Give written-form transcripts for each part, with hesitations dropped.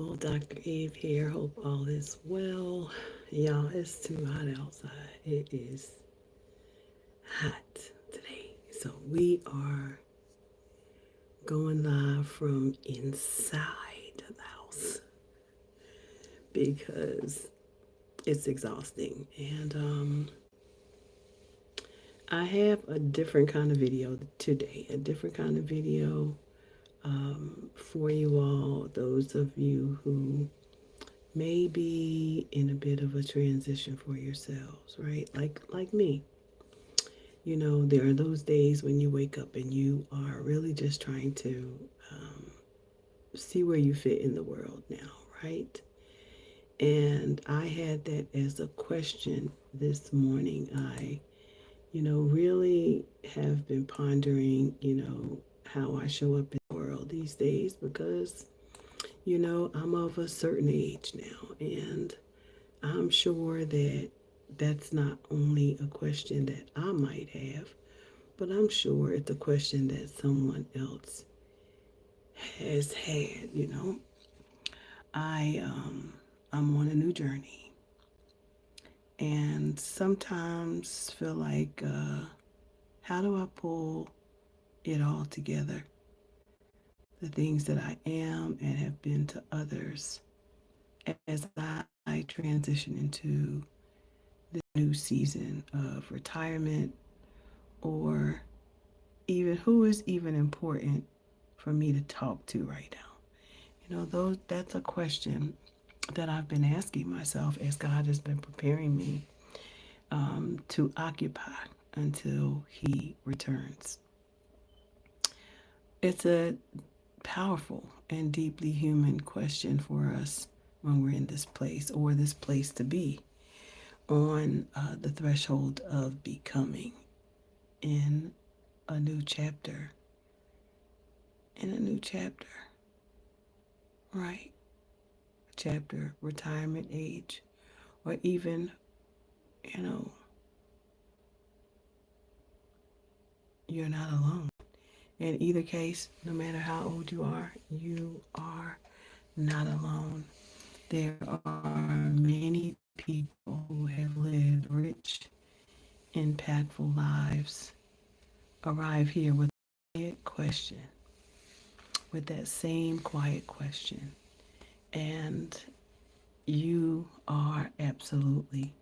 people. Dr. Eve here. Hope all is well. Y'all, it's too hot outside. It is hot today. So we are going live from inside the house because it's exhausting. And I have a different kind of video today, a different kind of video for you all, those of you who may be in a bit of a transition for yourselves, right? Like me. You know, there are those days when you wake up and you are really just trying to see where you fit in the world now, right? And I had that as a question this morning. I really have been pondering, how I show up in the world these days because, I'm of a certain age now. And I'm sure that that's not only a question that I might have, but I'm sure it's a question that someone else has had. I'm on a new journey and sometimes feel like how do I pull it all together? The things that I am and have been to others as I transition into this new season of retirement, or even who is even important for me to talk to right now. Those that's a question that I've been asking myself as God has been preparing me to occupy until He returns. It's a powerful and deeply human question for us when we're in this place, or this place to be on the threshold of becoming in a new chapter. In a new chapter, right? Chapter, retirement age, or even, you know, you're not alone. In either case, no matter how old you are not alone. There are many people who have lived rich, impactful lives arrive here with a quiet question, with that same quiet question. And you are absolutely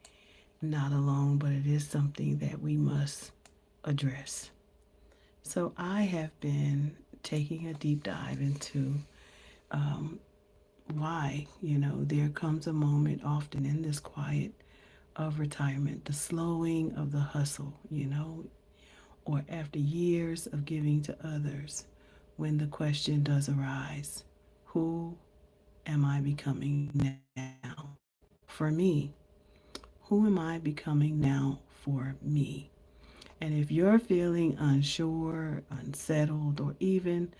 not alone, but it is something that we must address. So I have been taking a deep dive into um, why, there comes a moment often in this quiet of retirement, the slowing of the hustle, or after years of giving to others, when the question does arise, who am I becoming now for me? Who am I becoming now for me? And if you're feeling unsure, unsettled, or even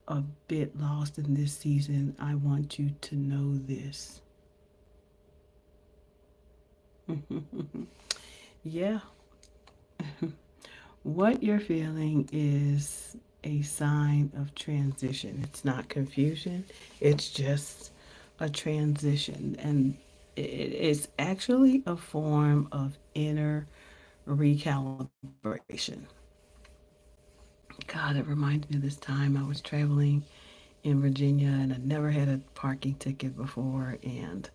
a bit lost in this season, I want you to know this. Yeah, what you're feeling is a sign of transition. It's not confusion, it's just a transition. And it's actually a form of inner recalibration. God, it reminded me of this time I was traveling in Virginia and I never had a parking ticket before. And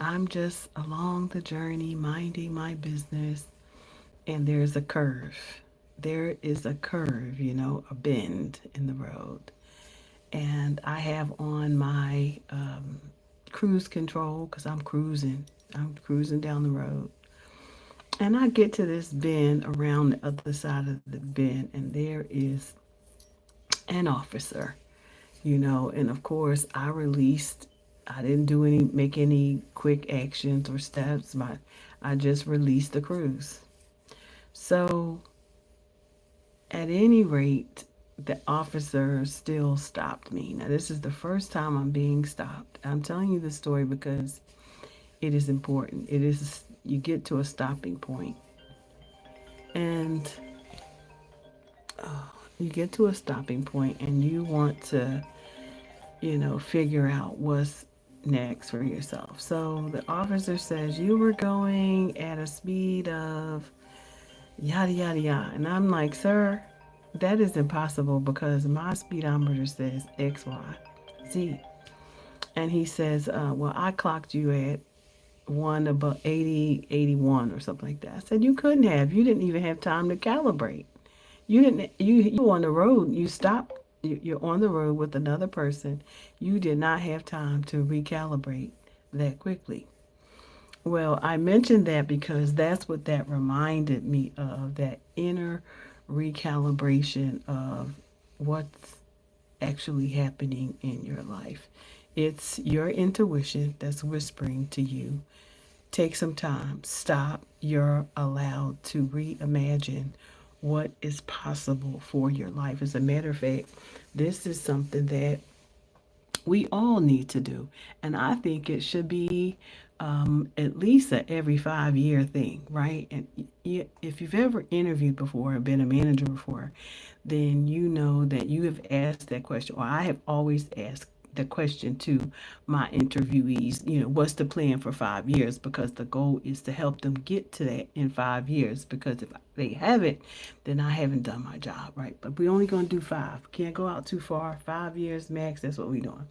I'm just along the journey, minding my business, and there's a curve. There is a curve, a bend in the road. And I have on my cruise control because I'm cruising. I'm cruising down the road. And I get to this bend around the other side of the bend, and there is an officer, and of course I didn't make any quick actions or steps, but I just released the cruise. So at any rate, the officer still stopped me. Now, this is the first time I'm being stopped. I'm telling you this story because it is important. You get to a stopping point, and you get to a stopping point, and you want to, figure out what's next for yourself. So the officer says you were going at a speed of yada yada yada. And I'm like, sir, that is impossible because my speedometer says X, Y, Z. And he says, well, I clocked you at one about 80, 81 or something like that. I said, you couldn't have. You didn't even have time to calibrate. You didn't, you on the road, you stopped, you're on the road with another person. You did not have time to recalibrate that quickly. Well, I mentioned that because that's what that reminded me of, that inner recalibration of what's actually happening in your life. It's your intuition that's whispering to you. Take some time, stop. You're allowed to reimagine what is possible for your life. As a matter of fact, this is something that we all need to do. And I think it should be at least a every 5 year thing, right? And if you've ever interviewed before or been a manager before, then you know that you have asked that question, or I have always asked the question to my interviewees, what's the plan for 5 years? Because the goal is to help them get to that in 5 years. Because if they haven't, then I haven't done my job, right? But we're only going to do five. Can't go out too far. 5 years max. That's what we're doing.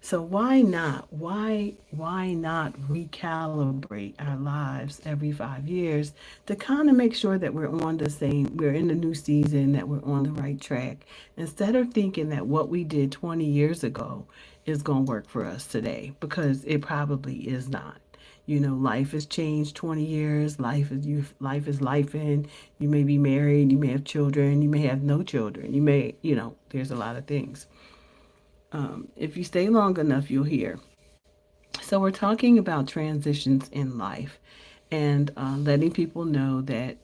So why not? Why not recalibrate our lives every 5 years to kind of make sure that we're in the new season, that we're on the right track, instead of thinking that what we did 20 years ago is going to work for us today, because it probably is not. Life has changed 20 years. Life is life, and you may be married, you may have children, you may have no children. There's a lot of things. If you stay long enough, you'll hear. So we're talking about transitions in life, and letting people know that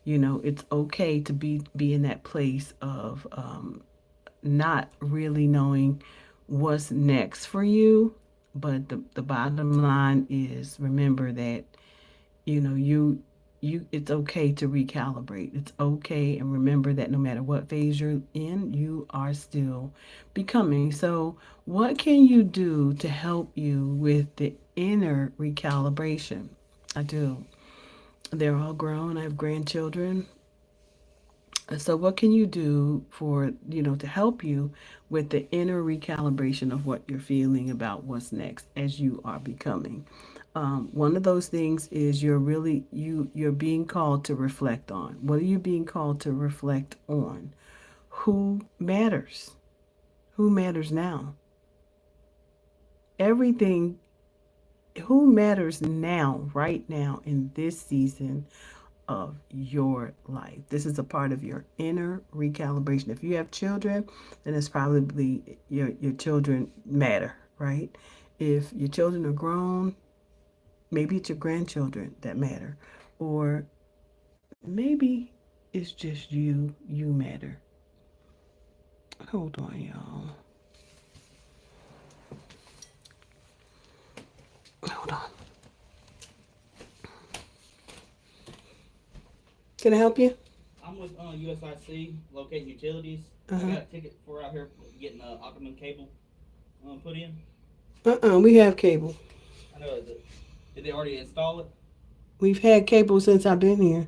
it's okay to be in that place of not really knowing what's next for you. But the bottom line is, remember that you it's okay to recalibrate. It's okay, and remember that no matter what phase you're in, you are still becoming. So what can you do to help you with the inner recalibration? I do. They're all grown. I have grandchildren. So what can you do to help you with the inner recalibration of what you're feeling about what's next as you are becoming? One of those things is you're being called to reflect on. What are you being called to reflect on? Who matters? Who matters now? Everything. Who matters now, right now, in this season of your life? This is a part of your inner recalibration. If you have children, then it's probably your children matter, right? If your children are grown, maybe it's your grandchildren that matter. Or maybe it's just you matter. Hold on, y'all. Hold on. Can I help you? I'm with USIC, locating utilities. I Uh-huh. got a ticket for out here getting Optimum cable put in. We have cable. I know. Did they already install it? We've had cable since I've been here.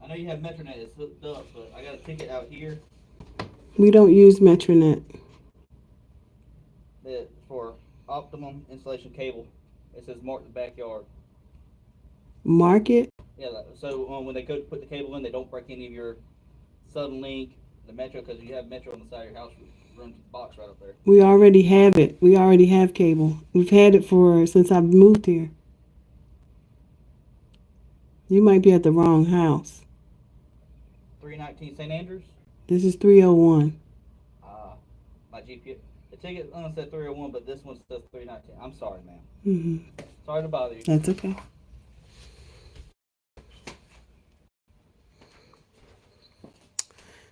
I know you have Metronet is hooked up, but I got a ticket out here We don't use Metronet. that for Optimum installation cable. It says mark the backyard. Market. Yeah. So when they go to put the cable in, they don't break any of your Suddenlink, the Metro, because you have Metro on the side of your house. Runs the box right up there. We already have it. We already have cable. We've had it for since I've moved here. You might be at the wrong house. 319 St. Andrews. This is 301. My GPS. The ticket said 301, but this one says 319. I'm sorry, ma'am. Mm-hmm. Sorry to bother you. That's okay.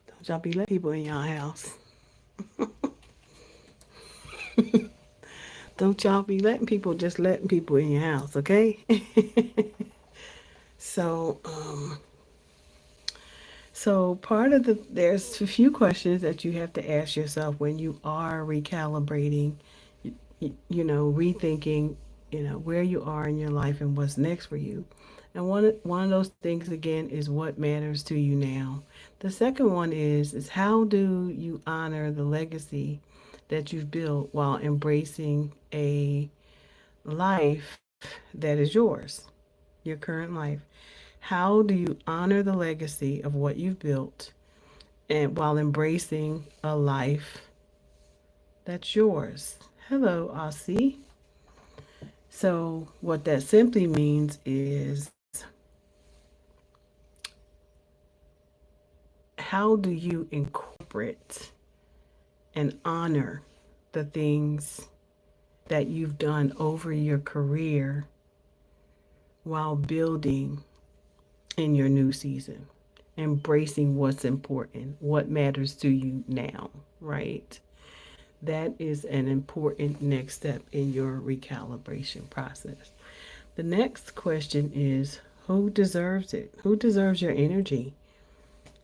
Don't y'all be letting people in y'all house. Don't y'all be letting people in your house, okay? So, So there's a few questions that you have to ask yourself when you are recalibrating, rethinking, where you are in your life and what's next for you. And one of those things again is what matters to you now. The second one is how do you honor the legacy that you've built while embracing a life that is yours, your current life? How do you honor the legacy of what you've built and while embracing a life that's yours? Hello, Aussie. So, what that simply means is how do you incorporate and honor the things that you've done over your career while building in your new season? Embracing what's important, what matters to you now, right? That is an important next step in your recalibration process. The next question is who deserves it? Who deserves your energy?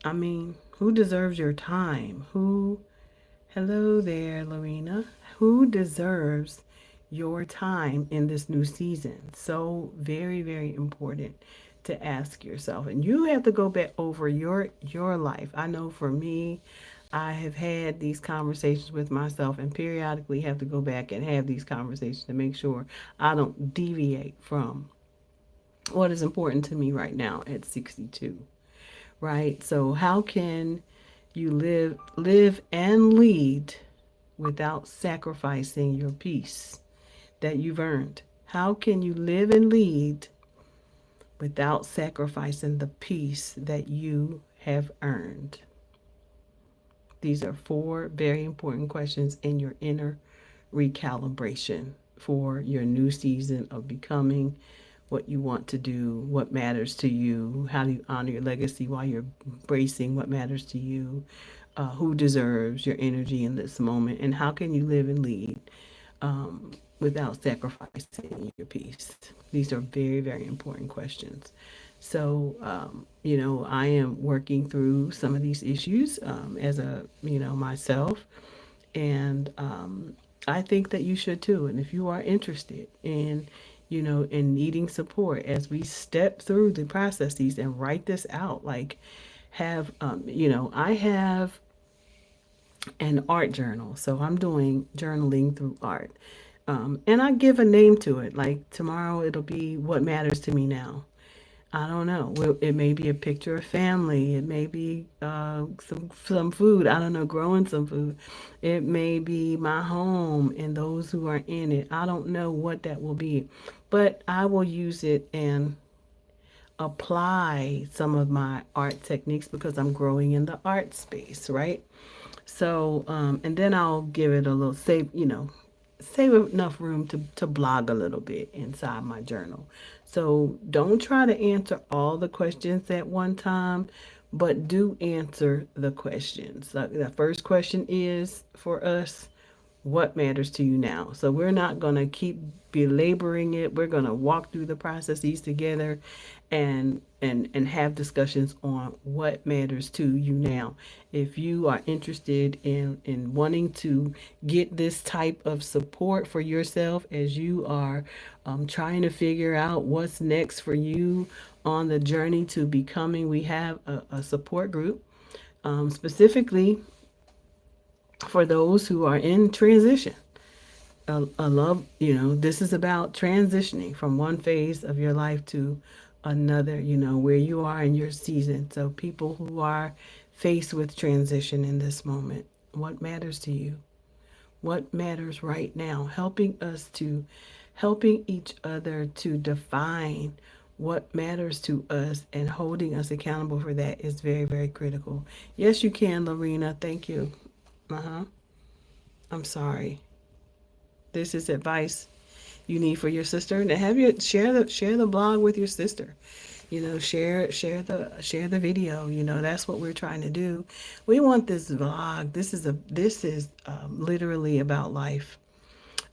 I mean, who deserves your time? Hello there, Lorena. Who deserves your time in this new season? So very, very important to ask yourself. And you have to go back over your life. I know for me, I have had these conversations with myself and periodically have to go back and have these conversations to make sure I don't deviate from what is important to me right now at 62, right? So how can you live and lead without sacrificing your peace that you've earned? How can you live and lead without sacrificing the peace that you have earned? These are four very important questions in your inner recalibration for your new season of becoming what you want to do, what matters to you, how do you honor your legacy while you're embracing what matters to you, who deserves your energy in this moment, and how can you live and lead without sacrificing your peace. These are very, very important questions. So, I am working through some of these issues as myself. And I think that you should too. And if you are interested in needing support as we step through the processes and write this out, like I have an art journal. So I'm doing journaling through art. And I give a name to it. Like tomorrow, it'll be what matters to me now. I don't know. Well, it may be a picture of family. It may be some food. I don't know, growing some food. It may be my home and those who are in it. I don't know what that will be, but I will use it and apply some of my art techniques because I'm growing in the art space, right? So, and then I'll give it a little save enough room to blog a little bit inside my journal. So don't try to answer all the questions at one time, but do answer the questions. The first question is for us, what matters to you now? So we're not going to keep belaboring it. We're going to walk through the processes together and have discussions on what matters to you now. If you are interested in wanting to get this type of support for yourself as you are trying to figure out what's next for you on the journey to becoming, we have a support group specifically for those who are in transition. I love, this is about transitioning from one phase of your life to another, where you are in your season. So, people who are faced with transition in this moment, what matters to you? What matters right now? Helping each other to define what matters to us and holding us accountable for that is very, very critical. Yes, you can, Lorena. Thank you. Uh huh. I'm sorry. This is advice you need for your sister, and have you share the blog with your sister. Share the video. That's what we're trying to do. We want this vlog. This is literally about life.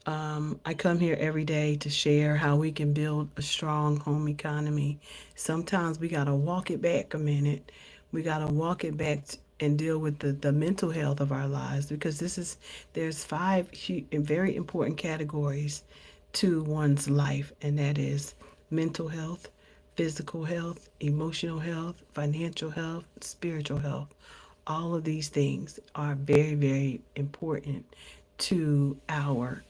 I come here every day to share how we can build a strong home economy. Sometimes we gotta walk it back a minute, We got to walk it back and deal with the mental health of our lives, because there's five very important categories to one's life, and that is mental health, physical health, emotional health, financial health, spiritual health. All of these things are very, very important to our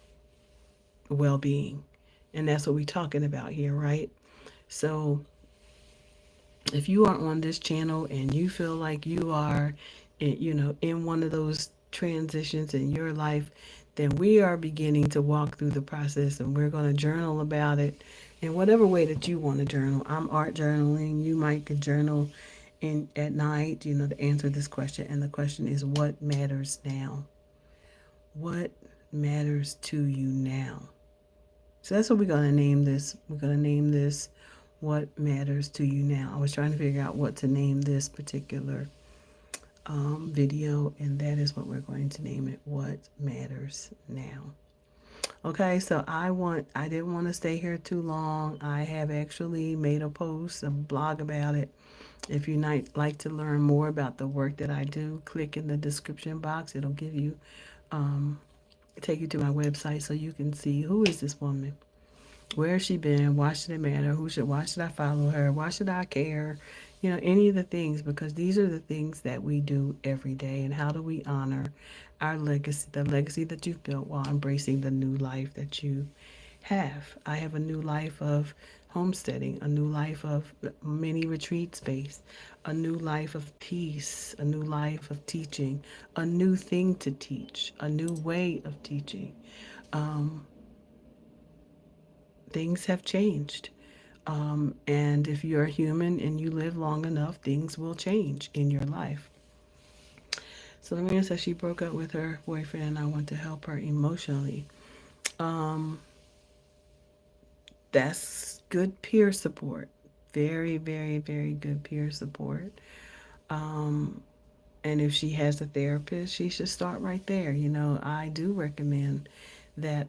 well being. And that's what we're talking about here, right? So if you are on this channel and you feel like you are, in one of those transitions in your life, then we are beginning to walk through the process, and we're going to journal about it in whatever way that you want to journal. I'm art journaling. You might could journal in at night, to answer this question. And the question is, what matters now? What matters to you now? So that's what we're going to name this. We're going to name this What Matters to You Now. I was trying to figure out what to name this particular video, and that is what we're going to name it, What Matters Now. Okay, so I didn't want to stay here too long. I have actually made a post, a blog about it. If you might like to learn more about the work that I do, click in the description box. It'll give you, take you to my website so you can see, who is this woman? Where has she been? Why should it matter? Why should I follow her? Why should I care? Any of the things, because these are the things that we do every day. And how do we honor our legacy, the legacy that you've built, while embracing the new life that you have? I have a new life of homesteading, a new life of mini retreat space, a new life of peace, a new life of teaching, a new thing to teach, a new way of teaching. Um, Things have changed. And if you're a human and you live long enough, things will change in your life. So Lorena says she broke up with her boyfriend and I want to help her emotionally. Um, that's good peer support. Very, very, very good peer support. Um, and if she has a therapist, she should start right there. I do recommend that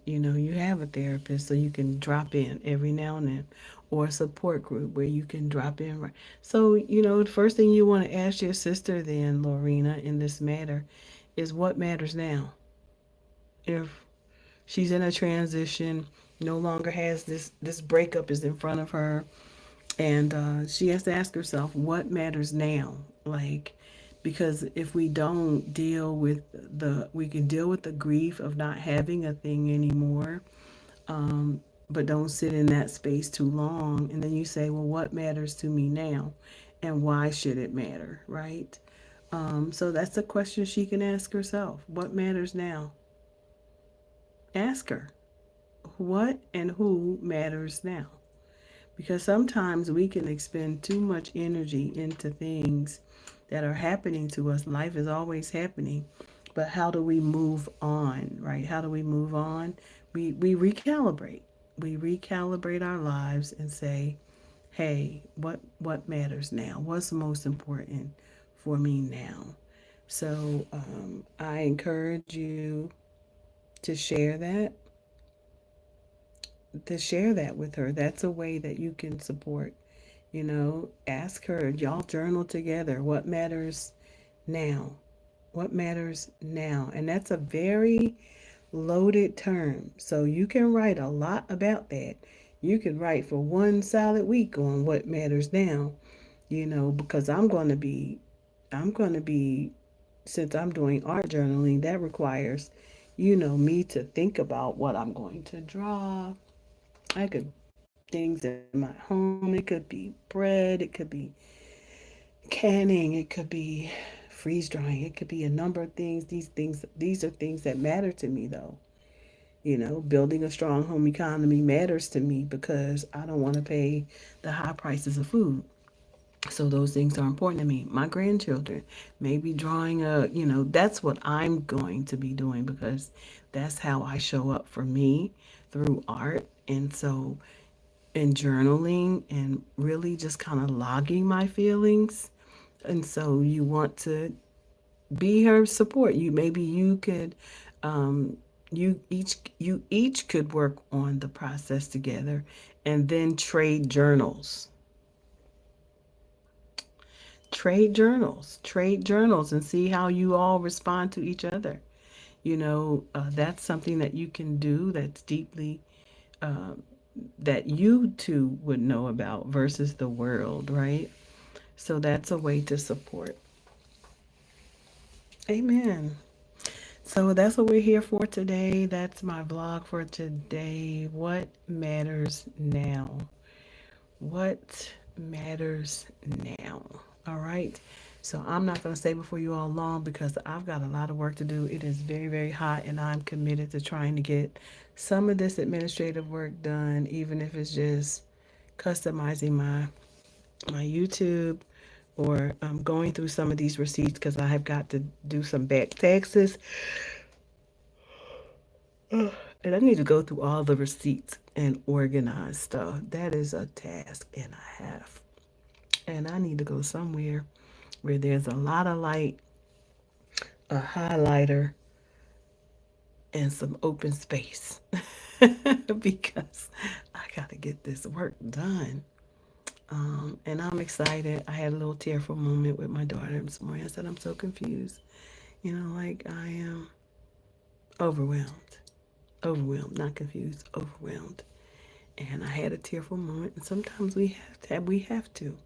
you have a therapist, so you can drop in every now and then, or a support group where you can drop in. Right. So the first thing you want to ask your sister then, Lorena, in this matter, is what matters now. If she's in a transition, no longer has this breakup is in front of her, and she has to ask herself what matters now. Like, because if we don't deal with we can deal with the grief of not having a thing anymore, but don't sit in that space too long. And then you say, well, what matters to me now? And why should it matter, right? So that's a question she can ask herself. What matters now? Ask her. What and who matters now? Because sometimes we can expend too much energy into things that are happening to us. Life is always happening. But how do we move on, right? How do we move on? We recalibrate. We recalibrate our lives and say, hey, what matters now? What's most important for me now? So I encourage you to share that with her. That's a way that you can support. Ask her. Y'all journal together. What matters now? What matters now? And that's a very loaded term. So you can write a lot about that. You can write for one solid week on what matters now, because I'm going to be, since I'm doing art journaling, that requires, me to think about what I'm going to draw. I could things in my home. It could be bread. It could be canning. It could be freeze drying. It could be a number of things. These are things that matter to me, though. Building a strong home economy matters to me because I don't want to pay the high prices of food. So those things are important to me. My grandchildren, maybe drawing that's what I'm going to be doing, because that's how I show up for me, through art. And so, in journaling and really just kind of logging my feelings. And so you want to be her support. You could, um, You each could work on the process together and then trade journals. Trade journals and see how you all respond to each other. That's something that you can do that's deeply that you two would know about versus the world, right? So that's a way to support. Amen. So that's what we're here for today. That's my vlog for today. What matters now? What matters now? All right. So I'm not going to stay before you all long because I've got a lot of work to do. It is very, very hot, and I'm committed to trying to get some of this administrative work done, even if it's just customizing my YouTube or going through some of these receipts because I have got to do some back taxes. And I need to go through all the receipts and organize stuff. That is a task and a half. And I need to go somewhere where there's a lot of light, a highlighter, and some open space. Because I got to get this work done. And I'm excited. I had a little tearful moment with my daughter this morning. I said, I'm so confused. Like I am overwhelmed. Overwhelmed, not confused, overwhelmed. And I had a tearful moment. And sometimes we have to.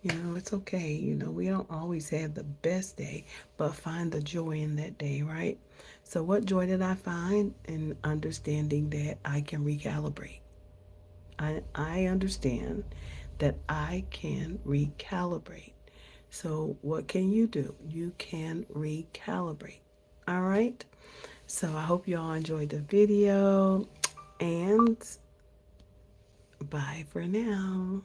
It's okay. We don't always have the best day, but find the joy in that day, right? So what joy did I find in understanding that I can recalibrate? I understand that I can recalibrate. So what can you do? You can recalibrate. All right. So I hope you all enjoyed the video, and bye for now.